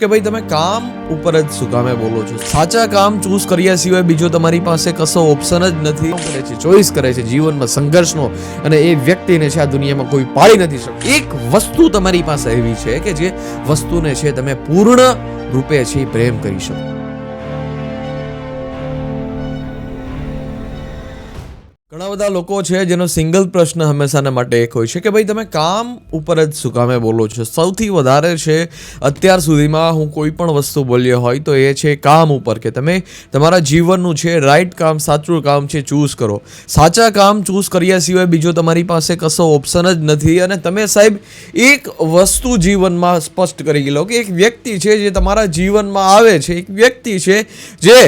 કે ભાઈ તમે કામ ઉપર જ શું કામે બોલો છો? સાચા કામ ચૂઝ કર્યા સિવાય બીજો તમારી પાસે કશો ઓપ્શન જ નથી. કરે છે, ચોઈસ કરે છે જીવનમાં સંઘર્ષનો, અને એ વ્યક્તિને છે આ દુનિયામાં કોઈ પાળી નથી શકતું. એક વસ્તુ તમારી પાસે એવી છે કે જે વસ્તુને છે તમે પૂર્ણ રૂપે છે પ્રેમ કરી શકો. ઘણા બધા લોકો છે જેનો સિંગલ પ્રશ્ન હંમેશાના માટે એક હોય છે કે ભાઈ તમે કામ ઉપર જ શું કામે બોલો છો? સૌથી વધારે છે અત્યાર સુધીમાં હું કોઈ પણ વસ્તુ બોલ્યો હોય તો એ છે કામ ઉપર, કે તમે તમારા જીવનનું છે રાઈટ કામ, સાચું કામ છે ચૂઝ કરો. સાચા કામ ચૂઝ કર્યા સિવાય બીજો તમારી પાસે કશો ઓપ્શન જ નથી. અને તમે સાહેબ એક વસ્તુ જીવનમાં સ્પષ્ટ કરી લો કે એક વ્યક્તિ છે જે તમારા જીવનમાં આવે છે, એક વ્યક્તિ છે જે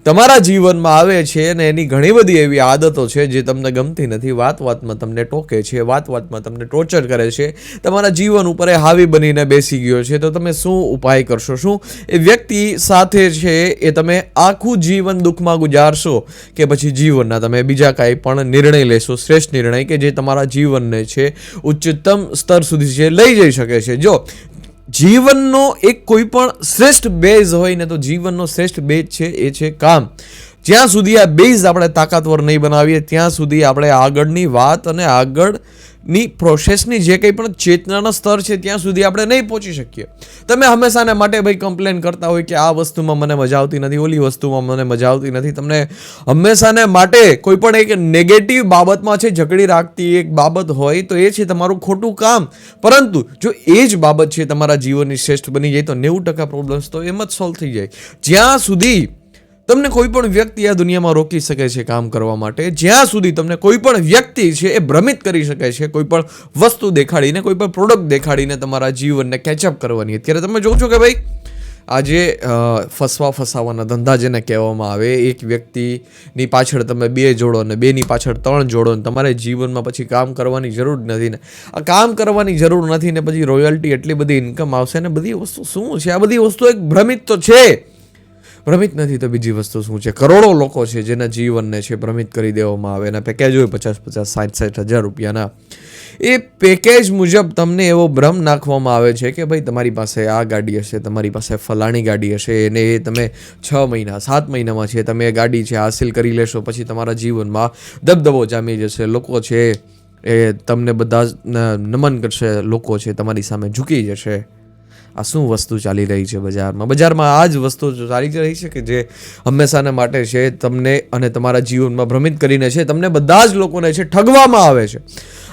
તમારા જીવનમાં આવે છે અને એની ઘણી બધી એવી આદતો છે જે તમને ગમતી નથી, વાત વાતમાં તમને ટોકે છે, વાત વાતમાં તમને ટોર્ચર કરે છે, તમારા જીવન ઉપર એ હાવી બનીને બેસી ગયો છે. તો તમે શું ઉપાય કરશો? શું એ વ્યક્તિ સાથે છે એ તમે આખું જીવન દુઃખમાં ગુજારશો, કે પછી જીવનના તમે બીજા કાંઈ પણ નિર્ણય લેશો, શ્રેષ્ઠ નિર્ણય કે જે તમારા જીવનને છે ઉચ્ચતમ સ્તર સુધી છે લઈ જઈ શકે છે? જો જીવનનો એક કોઈ પણ શ્રેષ્ઠ બેઝ હોય ને તો જીવનનો શ્રેષ્ઠ બેઝ છે એ છે કામ. જ્યાં સુધી આ બેઝ આપણે તાકાતવર નહીં બનાવીએ ત્યાં સુધી આપણે આગળની વાત અને આગળની પ્રોસેસની જે કંઈ પણ ચેતનાના સ્તર છે ત્યાં સુધી આપણે નહીં પહોંચી શકીએ. તમે હંમેશાને માટે ભાઈ કમ્પ્લેન કરતા હોય કે આ વસ્તુમાં મને મજા આવતી નથી, ઓલી વસ્તુમાં મને મજા આવતી નથી. તમને હંમેશાને માટે કોઈ પણ એક નેગેટિવ બાબતમાં છે જકડી રાખતી એક બાબત હોય તો એ છે તમારું ખોટું કામ. પરંતુ જો એ જ બાબત છે તમારા જીવનની શ્રેષ્ઠ બની જાય તો 90% પ્રોબ્લેમ્સ તો એમ જ સોલ્વ થઈ જાય. જ્યાં સુધી તમને કોઈ પણ વ્યક્તિ આ દુનિયામાં રોકી શકે છે કામ કરવા માટે, જ્યાં સુધી તમને કોઈ પણ વ્યક્તિ છે એ ભ્રમિત કરી શકે છે કોઈ પણ વસ્તુ દેખાડીને, કોઈ પણ પ્રોડક્ટ દેખાડીને તમારા જીવનને કેચઅપ કરવાની. અત્યારે તમે જોવો છો કે ભાઈ આજે ફસાવાના ધંધા જેને કહેવામાં આવે, એક વ્યક્તિની પાછળ તમે 2 જોડો ને 2ની પાછળ 3 જોડો ને તમારે જીવનમાં પછી કામ કરવાની જરૂર નથી ને આ કામ કરવાની જરૂર નથી ને પછી રોયલ્ટી એટલી બધી ઇન્કમ આવશે ને બધી વસ્તુ શું છે? આ બધી વસ્તુ એક ભ્રમિત તો છે, ભ્રમિત નથી તો બીજી વસ્તુ શું છે? કરોડો લોકો છે જેના જીવનને છે ભ્રમિત કરી દેવામાં આવે, એના પેકેજ હોય 50,000 60,000 હજાર રૂપિયાના. એ પેકેજ મુજબ તમને એવો ભ્રમ નાખવામાં આવે છે કે ભાઈ તમારી પાસે આ ગાડી હશે, તમારી પાસે ફલાણી ગાડી હશે, અને એ તમે 6 મહિના 7 મહિનામાં છે તમે એ ગાડી છે હાસિલ કરી લેશો, પછી તમારા જીવનમાં દબદબો જામી જશે, લોકો છે એ તમને બધા નમન કરશે, લોકો છે તમારી સામે ઝૂકી જશે. આ શું વસ્તુ ચાલી રહી છે બજારમાં? બજારમાં આ જ વસ્તુ ચાલી રહી છે કે જે હંમેશાને માટે છે તમને અને તમારા જીવનમાં ભ્રમિત કરીને છે તમને બધા જ લોકોને છે ઠગવામાં આવે છે.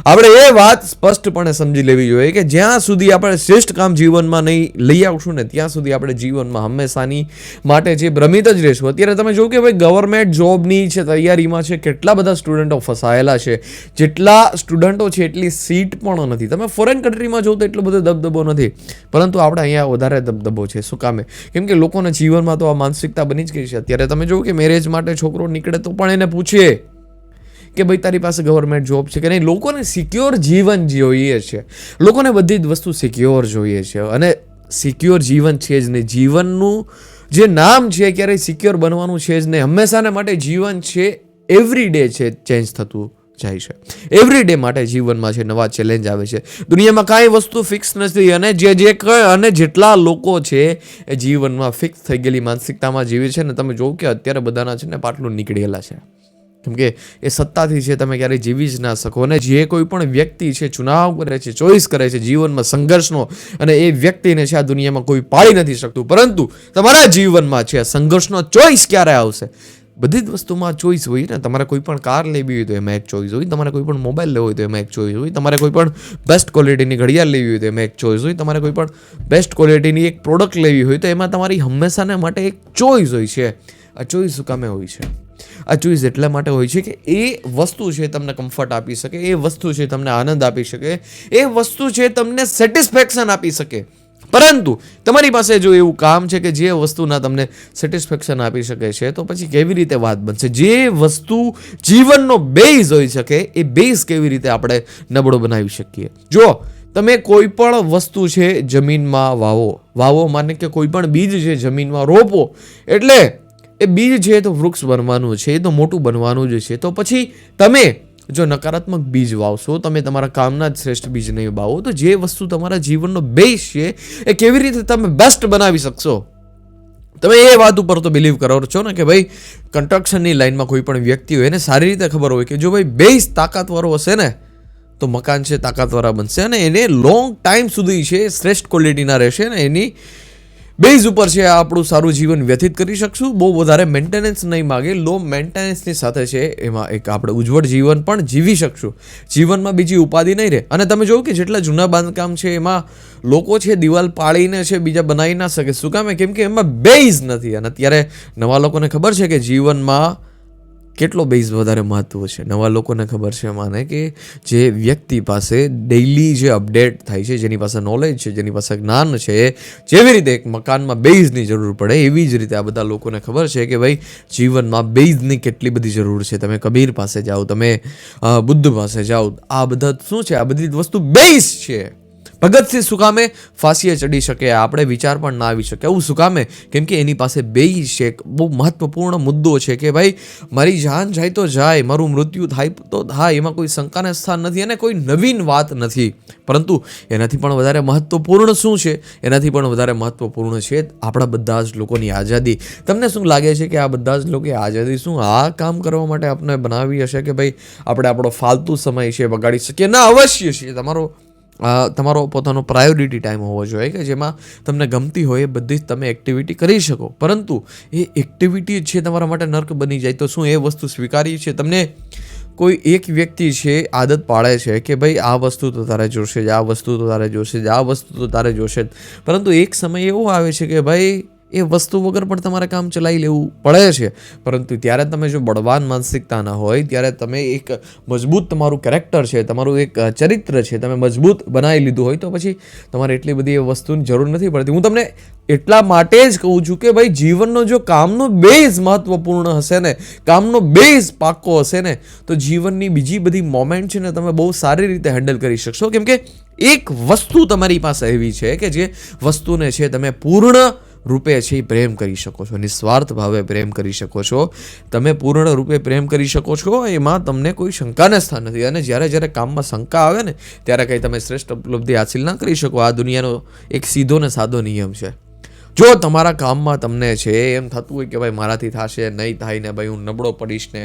આપણે એ વાત સ્પષ્ટપણે સમજી લેવી જોઈએ કે જ્યાં સુધી આપણે શ્રેષ્ઠ કામ જીવનમાં નહીં લઈ આવશું ને ત્યાં સુધી આપણે જીવનમાં હંમેશાની માટે છે ભ્રમિત જ રહેશું. અત્યારે તમે જો કે ભાઈ ગવર્મેન્ટ જોબની છે તૈયારીમાં છે કેટલા બધા સ્ટુડન્ટો ફસાયેલા છે. જેટલા સ્ટુડન્ટો છે એટલી સીટ પણ નથી. તમે ફોરેન કન્ટ્રીમાં જો તો એટલો બધો દબદબો નથી, પરંતુ આપણે અહીંયા વધારે દબદબો છે. શું કામે? કેમ કે લોકોના જીવનમાં તો આ માનસિકતા બની જ ગઈ છે. અત્યારે તમે જો કે મેરેજ માટે છોકરો નીકળે તો પણ એને પૂછીએ કે ભાઈ તારી પાસે ગવર્મેન્ટ જોબ છે કે નહીં. લોકોને સિક્યોર જીવન જોઈએ છે, લોકોને બધી જ વસ્તુ સિક્યોર જોઈએ છે, અને સિક્યોર જીવન છે જ નહીં. જીવનનું જે નામ છે ક્યારેય સિક્યોર બનવાનું છે જ નહીં. હંમેશાને માટે જીવન છે એવરી ડે છે ચેન્જ થતું જાય છે. એવરી ડે માટે જીવનમાં છે નવા ચેલેન્જ આવે છે. દુનિયામાં કાંઈ વસ્તુ ફિક્સ નથી, અને અને જેટલા લોકો છે એ જીવનમાં ફિક્સ થઈ ગયેલી માનસિકતામાં જીવે છે ને તમે જોવો કે અત્યારે બધાના છે ને પાટલું નીકળેલા છે. કેમ કે એ સત્તાથી છે તમે ક્યારેય જીવી જ ના શકો. અને જે કોઈ પણ વ્યક્તિ છે ચુનાવ કરે છે, ચોઈસ કરે છે જીવનમાં સંઘર્ષનો, અને એ વ્યક્તિને છે આ દુનિયામાં કોઈ પાળી નથી શકતું. પરંતુ તમારા જીવનમાં છે સંઘર્ષનો ચોઈસ ક્યારે આવશે? બધી જ વસ્તુમાં ચોઈસ હોય ને. તમારે કોઈ પણ કાર લેવી હોય તો એમાં એક ચોઈસ હોય, તમારે કોઈ પણ મોબાઈલ લેવો હોય તો એમાં એક ચોઈસ હોય, તમારે કોઈ પણ બેસ્ટ ક્વોલિટીની ઘડિયાળ લેવી હોય તો એમાં એક ચોઈસ હોય, તમારે કોઈ પણ બેસ્ટ ક્વોલિટીની એક પ્રોડક્ટ લેવી હોય તો એમાં તમારી હંમેશાને માટે એક ચોઈસ હોય છે. આ ચોઈસ શું કામે હોય છે? આ ચોઈસ એટલા માટે હોય છે કે એ વસ્તુ છે તમને કમ્ફર્ટ આપી શકે, એ વસ્તુ છે તમને આનંદ આપી શકે, એ વસ્તુ છે તમને સેટિસ્ફેક્શન આપી શકે. પરંતુ તમારી પાસે જો એવું કામ છે કે જે વસ્તુના તમને સેટિસ્ફેક્શન આપી શકે છે તો પછી કેવી રીતે વાત બનશે? જે વસ્તુ જીવનનો બેઝ હોઈ શકે એ બેઝ કેવી રીતે આપણે નબળો બનાવી શકીએ? જો તમે કોઈ પણ વસ્તુ છે જમીનમાં વાવો માને કે કોઈ પણ બીજ છે જમીનમાં રોપો, એટલે એ બીજ છે તો વૃક્ષ બનવાનું છે, એ તો મોટું બનવાનું જ છે. તો પછી તમે જો નકારાત્મક બીજ વાવશો, તમે તમારા કામના જ શ્રેષ્ઠ બીજ નહીં વાવો, તો જે વસ્તુ તમારા જીવનનો બેઝ છે એ કેવી રીતે તમે બેસ્ટ બનાવી શકશો. તમે એ વાત ઉપર તો બિલીવ કરો છો ને કે ભાઈ કન્સ્ટ્રક્શનની લાઈનમાં કોઈ પણ વ્યક્તિ હોય એને સારી રીતે ખબર હોય કે જો ભાઈ બેઝ તાકાતવાળો હશે ને તો મકાન છે તાકાતવાળા બનશે અને એને લોંગ ટાઈમ સુધી છે શ્રેષ્ઠ ક્વોલિટીના રહેશે ને એની બેઝ ઉપર છે આપણું સારું જીવન વ્યતીત કરી શકશું. બહુ વધારે મેન્ટેનન્સ નહીં માગે, લો મેન્ટેનન્સની સાથે છે એમાં એક આપણે ઉજ્જવળ જીવન પણ જીવી શકશું. જીવનમાં બીજી ઉપાધિ નહીં રહે. અને તમે જોયું કે જેટલા જૂના બાંધકામ છે એમાં લોકો છે દિવાલ પાડીને છે બીજા બનાવી ના શકે. શું કામ? કેમ કે એમાં બેઝ નથી. અને અત્યારે નવા લોકોને ખબર છે કે જીવનમાં કેટલો બેઝ વધારે મહત્વ છે. નવા લોકોને ખબર છે માને કે જે વ્યક્તિ પાસે ડેઇલી જે અપડેટ થાય છે, જેની પાસે નોલેજ છે, જેની પાસે જ્ઞાન છે, જેવી રીતે એક મકાનમાં બેઝની જરૂર પડે એવી જ રીતે આ બધા લોકોને ખબર છે કે ભાઈ જીવનમાં બેઝની કેટલી બધી જરૂર છે. તમે કબીર પાસે જાઓ, તમે બુદ્ધ પાસે જાઓ, આ બધા શું છે? આ બધી વસ્તુ બેઝ છે. ભગતસિંહ શું કામે ફાંસીએ ચડી શકે, આપણે વિચાર પણ ના આવી શકે. એવું શું કામે? કેમ કે એની પાસે બેઝ છે. બહુ મહત્વપૂર્ણ મુદ્દો છે કે ભાઈ મારી જાન જાય તો જાય, મારું મૃત્યુ થાય તો થાય, એમાં કોઈ શંકાને સ્થાન નથી અને કોઈ નવીન વાત નથી. પરંતુ એનાથી પણ વધારે મહત્વપૂર્ણ શું છે? એનાથી પણ વધારે મહત્વપૂર્ણ છે આપણા બધા જ લોકોની આઝાદી. તમને શું લાગે છે કે આ બધા જ લોકોએ આઝાદી શું આ કામ કરવા માટે આપણે બનાવી હશે કે ભાઈ આપણે આપણો ફાલતુ સમય છે બગાડી શકીએ? ના, અવશ્ય છે. તમારો પોતાનો પ્રાયોરિટી ટાઈમ હોવો જોઈએ કે જેમાં તમને ગમતી હોય એ બધી જ તમે એક્ટિવિટી કરી શકો. પરંતુ એ એક્ટિવિટી છે તમારા માટે નર્ક બની જાય તો શું એ વસ્તુ સ્વીકારી છે? તમને કોઈ એક વ્યક્તિ છે આદત પાડે છે કે ભાઈ આ વસ્તુ તો તારે જોશે જ, આ વસ્તુ તો તારે જોશે જ, આ વસ્તુ તો તારે જોશે જ. પરંતુ એક સમય એવો આવે છે કે ભાઈ એ વસ્તુ વગર પણ તમારે કામ ચલાવી લેવું પડે છે. પરંતુ ત્યારે તમે જો બળવાન માનસિકતાના હોય, ત્યારે તમે એક મજબૂત તમારું કેરેક્ટર છે, તમારું એક ચરિત્ર છે, તમે મજબૂત બનાવી લીધું હોય તો પછી તમારે એટલી બધી એ વસ્તુની જરૂર નથી પડતી. હું તમને એટલા માટે જ કહું છું કે ભાઈ જીવનનો જો કામનો બેઝ મહત્વપૂર્ણ હશે ને, કામનો બેઝ પાક્કો હશે ને, તો જીવનની બીજી બધી મોમેન્ટ છે ને તમે બહુ સારી રીતે હેન્ડલ કરી શકશો. કેમ કે એક વસ્તુ તમારી પાસે એવી છે કે જે વસ્તુને છે તમે પૂર્ણ રૂપે છે એ પ્રેમ કરી શકો છો, નિસ્વાર્થ ભાવે પ્રેમ કરી શકો છો, તમે પૂર્ણ રૂપે પ્રેમ કરી શકો છો. એમાં તમને કોઈ શંકાને સ્થાન નથી. અને જ્યારે કામમાં શંકા આવે ને ત્યારે કંઈ તમે શ્રેષ્ઠ ઉપલબ્ધિ હાસિલ ના કરી શકો. આ દુનિયાનો એક સીધો ને સાદો નિયમ છે. જો તમારા કામમાં તમને છે એમ થતું હોય કે ભાઈ મારાથી થશે નહીં, થાય ને ભાઈ હું નબળો પડીશ ને,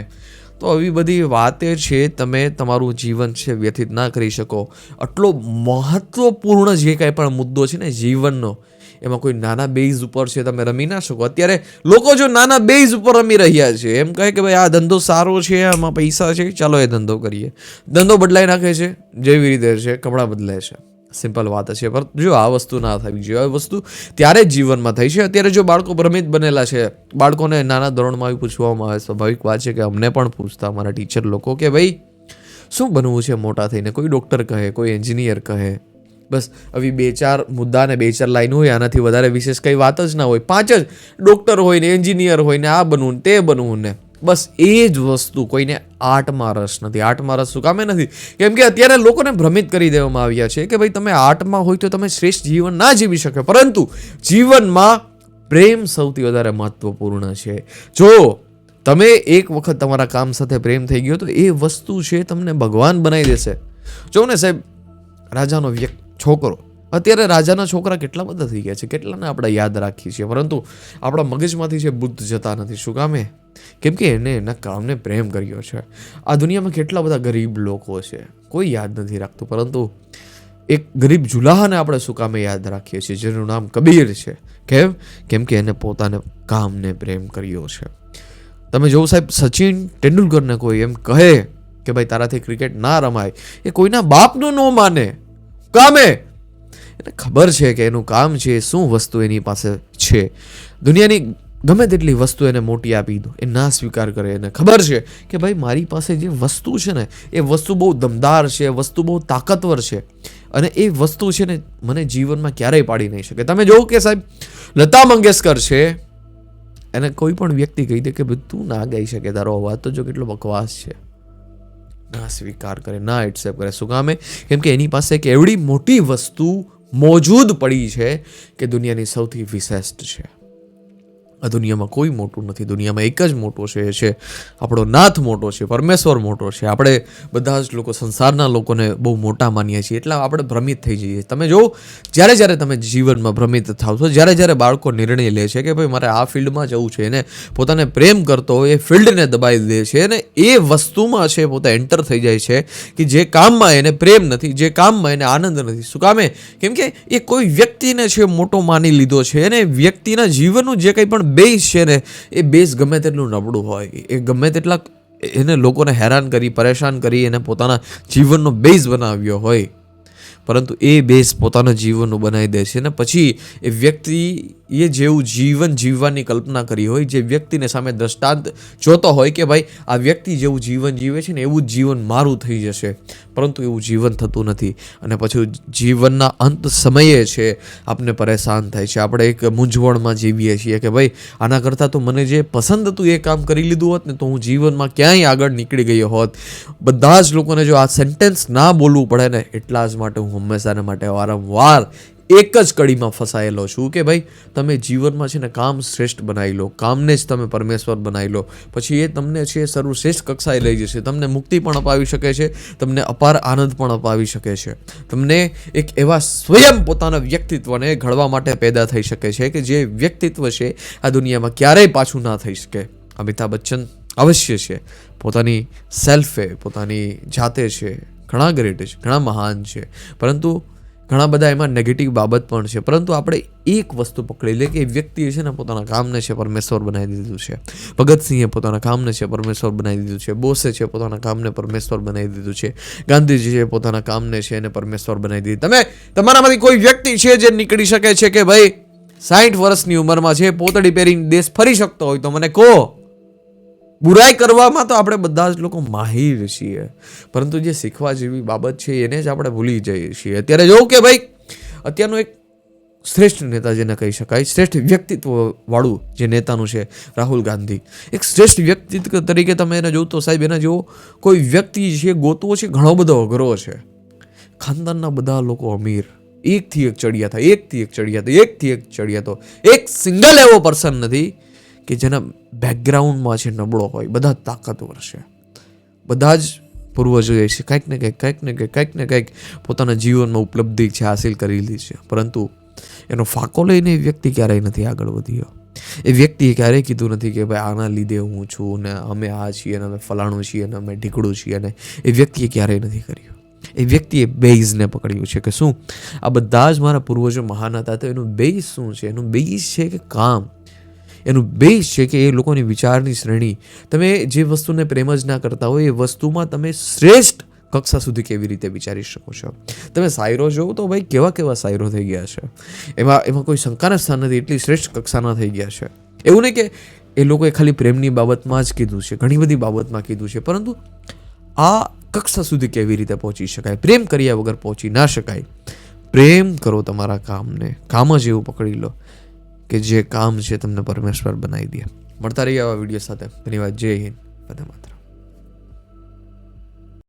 તો આવી બધી વાતે છે તમે તમારું જીવન છે વ્યતીત ના કરી શકો. આટલો મહત્વપૂર્ણ જે કાંઈ પણ મુદ્દો છે ને જીવનનો, એમાં કોઈ નાના બેઝ ઉપર છે તમે રમી ના શકો. અત્યારે લોકો જો નાના બેઝ ઉપર રમી રહ્યા છે, એમ કહે કે ભાઈ આ ધંધો સારો છે, આમાં પૈસા છે, ચાલો એ ધંધો કરીએ. ધંધો બદલાઈ નાખે છે, જેવી રીતે છે કપડાં બદલાય છે. સિમ્પલ વાત છે. પણ જો આ વસ્તુ ના થવી જોઈએ. આ વસ્તુ ત્યારે જ જીવનમાં થઈ છે. અત્યારે જો બાળકો ભ્રમિત બનેલા છે, બાળકોને નાના ધોરણમાં આવી પૂછવામાં આવે, સ્વાભાવિક વાત છે કે અમને પણ પૂછતા અમારા ટીચર લોકો કે ભાઈ શું બનવું છે મોટા થઈને? કોઈ ડૉક્ટર કહે, કોઈ એન્જિનિયર કહે. બસ આવી 2-4 મુદ્દા ને 2-4 લાઈન હોય, આનાથી વધારે વિશેષ કંઈ વાત જ ના હોય. 5 જ ડૉક્ટર હોય ને, એન્જિનિયર હોય ને, આ બનવું ને તે બનવું ને, બસ એ જ વસ્તુ. કોઈને આર્ટમાં રસ નથી. આર્ટમાં રસ શું કામે નથી? કેમ કે અત્યારે લોકોને ભ્રમિત કરી દેવામાં આવ્યા છે કે ભાઈ તમે આર્ટમાં હોય તો તમે શ્રેષ્ઠ જીવન ના જીવી શકો. પરંતુ જીવનમાં પ્રેમ સૌથી વધારે મહત્વપૂર્ણ છે. જો તમે એક વખત તમારા કામ સાથે પ્રેમ થઈ ગયો તો એ વસ્તુ છે તમને ભગવાન બનાવી દેશે. જો ને સાહેબ, રાજાનો છોકરો, અત્યારે રાજાના છોકરા કેટલા બધા થઈ ગયા છે, કેટલાને આપણે યાદ રાખીએ છીએ, પરંતુ આપણા મગજમાંથી છે બુદ્ધ જતા નથી. શું કામે? કેમ કે એને એના કામને પ્રેમ કર્યો છે. આ દુનિયામાં કેટલા બધા ગરીબ લોકો છે, કોઈ યાદ નથી રાખતું, પરંતુ એક ગરીબ જુલાહાને આપણે શું કામે યાદ રાખીએ છીએ, જેનું નામ કબીર છે. કેમ કે એને પોતાને કામને પ્રેમ કર્યો છે. તમે જો સાહેબ, સચિન તેંડુલકરને કોઈ એમ કહે કે ભાઈ તારાથી ક્રિકેટ ના રમાય, એ કોઈના બાપનું ન માને. કામે એને ખબર છે કે એનું કામ છે, શું વસ્તુ એની પાસે છે. દુનિયાની ગમે તેટલી વસ્તુ એને મોટી આપી દો, એ ના સ્વીકાર કરે. એને ખબર છે કે ભાઈ મારી પાસે જે વસ્તુ છે ને એ વસ્તુ બહુ દમદાર છે, વસ્તુ બહુ તાકાતવર છે, અને એ વસ્તુ છે ને મને જીવનમાં ક્યારેય પાડી નહીં શકે. તમે જોવો કે સાહેબ લતા મંગેશકર છે, એને કોઈ પણ વ્યક્તિ કહી દે કે ભાઈ તું ના ગાઈ શકે, તારો અવાજ તો જો કેટલો બકવાસ છે, ના સ્વીકાર કરે, ના એક્સેપ્ટ કરે. શું કામે? કેમ કે એની પાસે એક એવડી મોટી વસ્તુ મોજૂદ પડી છે કે દુનિયાની સૌથી વિશિષ્ટ છે. આ દુનિયામાં કોઈ મોટું નથી, દુનિયામાં એક જ મોટો છે, એ છે આપણો નાથ મોટો છે, પરમેશ્વર મોટો છે. આપણે બધા જ લોકો સંસારના લોકોને બહુ મોટા માનીએ છીએ, એટલે આપણે ભ્રમિત થઈ જઈએ. તમે જો જ્યારે તમે જીવનમાં ભ્રમિત થાવ છો, જ્યારે બાળકો નિર્ણય લે છે કે ભાઈ મારે આ ફિલ્ડમાં જવું છે, એને પોતાને પ્રેમ કરતો હોય એ ફિલ્ડને દબાવી દે છે અને એ વસ્તુમાં છે પોતે એન્ટર થઈ જાય છે કે જે કામમાં એને પ્રેમ નથી, જે કામમાં એને આનંદ નથી. શું કામે? કેમ કે એ કોઈ વ્યક્તિને છે મોટો માની લીધો છે અને વ્યક્તિના જીવનનું જે કંઈ પણ બેઝ છે ને, એ બેઝ ગમે તેટલું નબળું હોય, એ ગમે તેટલા એને લોકોને હેરાન કરી, પરેશાન કરી એને પોતાના જીવનનો બેઝ બનાવ્યો હોય, પરંતુ એ બેઝ પોતાના જીવનનું બનાવી દે છે ને પછી એ વ્યક્તિએ જેવું જીવન જીવવાની કલ્પના કરી હોય, જે વ્યક્તિને સામે દ્રષ્ટાંત જોતો હોય કે ભાઈ આ વ્યક્તિ જેવું જીવન જીવે છે ને એવું જ જીવન મારું થઈ જશે, પરંતુ એવું જીવન થતું નથી. અને પછી જીવનના અંત સમયે છે આપણે પરેશાન થાય છે, આપણે એક મૂંઝવણમાં જીવીએ છીએ કે ભાઈ આના કરતાં તો મને જે પસંદ હતું એ કામ કરી લીધું હોત ને તો હું જીવનમાં ક્યાંય આગળ નીકળી ગયો હોત. બધા જ લોકોને જો આ સેન્ટેન્સ ના બોલવું પડે ને, એટલા જ માટે હું હંમેશાને માટે વારંવાર એક જ કડીમાં ફસાયેલો છું કે ભાઈ તમે જીવનમાં છે ને કામ શ્રેષ્ઠ બનાવી લો, કામને જ તમે પરમેશ્વર બનાવી લો, પછી એ તમને છે સર્વશ્રેષ્ઠ કક્ષાએ લઈ જશે, તમને મુક્તિ પણ અપાવી શકે છે, તમને અપાર આનંદ પણ અપાવી શકે છે, તમને એક એવા સ્વયં પોતાના વ્યક્તિત્વને ઘડવા માટે પેદા થઈ શકે છે કે જે વ્યક્તિત્વ છે આ દુનિયામાં ક્યારેય પાછું ના થઈ શકે. અમિતાભ બચ્ચન અવશ્ય છે પોતાની સેલ્ફે, પોતાની જાતે છે ઘણા ગ્રેટ છે, ઘણા મહાન છે, પરંતુ ઘણા બધા એમાં નેગેટિવ બાબત પણ છે. પરંતુ આપણે એક વસ્તુ પકડી લે કે એ વ્યક્તિએ છે ને પોતાના કામને છે પરમેશ્વર બનાવી દીધું છે. ભગતસિંહે પોતાના કામને છે પરમેશ્વર બનાવી દીધું છે, બોસે છે પોતાના કામને પરમેશ્વર બનાવી દીધું છે, ગાંધીજી છે પોતાના કામને છે એને પરમેશ્વર બનાવી દીધું. તમે તમારામાંથી કોઈ વ્યક્તિ છે જે નીકળી શકે છે કે ભાઈ 60 વર્ષની ઉંમરમાં છે પોતડી પહેરીને દેશ ફરી શકતો હોય તો મને કહો. બુરાઈ કરવામાં તો આપણે બધા જ લોકો માહિર છીએ, પરંતુ જે શીખવા જેવી બાબત છે એને જ આપણે ભૂલી જઈએ છીએ. અત્યારે જોઉં કે ભાઈ અત્યારનું એક શ્રેષ્ઠ નેતા જેને કહી શકાય, શ્રેષ્ઠ વ્યક્તિત્વ વાળું જે નેતાનું છે રાહુલ ગાંધી, એક શ્રેષ્ઠ વ્યક્તિત્વ તરીકે તમે એને જોઉં તો સાહેબ એના જેવો કોઈ વ્યક્તિ છે ગોતવો છે ઘણો બધો અઘરો છે. ખાનદાનના બધા લોકો અમીર, એકથી એક ચડિયાતા, એકથી એક ચડિયાતો, એકથી એક ચડિયાતો, એક સિંગલ એવો પર્સન નથી કે જેના બેકગ્રાઉન્ડમાં છે નબળો હોય, બધા તાકાતવર છે, બધા જ પૂર્વજોએ છે કંઈક ને કંઈક પોતાના જીવનમાં ઉપલબ્ધિ છે હાસિલ કરેલી છે, પરંતુ એનો ફાંકો લઈને એ વ્યક્તિ ક્યારેય નથી આગળ વધ્યો. એ વ્યક્તિએ ક્યારેય કીધું નથી કે ભાઈ આના લીધે હું છું ને અમે આ છીએ ને અમે ફલાણું છીએ ને અમે ઢીકડું છીએ, ને એ વ્યક્તિએ ક્યારેય નથી કર્યું. એ વ્યક્તિએ બેઝને પકડ્યું છે કે શું આ બધા જ મારા પૂર્વજો મહાન હતા, તો એનું બેઝ શું છે? એનું બેઝ છે કે કામ, એનું બેઝ છે કે એ લોકોની વિચારની શ્રેણી. તમે જે વસ્તુને પ્રેમ જ ના કરતા હોય એ વસ્તુમાં તમે શ્રેષ્ઠ કક્ષા સુધી કેવી રીતે વિચારી શકો છો? તમે શાયરો જોવો તો ભાઈ કેવા શાયરો થઈ ગયા છે, એમાં કોઈ શંકાના સ્થાન નથી, એટલી શ્રેષ્ઠ કક્ષાના થઈ ગયા છે. એવું નહીં કે એ લોકોએ ખાલી પ્રેમની બાબતમાં જ કીધું છે, ઘણી બધી બાબતમાં કીધું છે, પરંતુ આ કક્ષા સુધી કેવી રીતે પહોંચી શકાય? પ્રેમ કર્યા વગર પહોંચી ના શકાય. પ્રેમ કરો તમારા કામને, કામ જ એવું પકડી લો કે જે કામ છે તમને પરમેશ્વર બનાવી દે. મળતા રહીએ આવા વિડીયો સાથે. ધન્યવાદ. જય હિન્દ. વંદે માતરમ.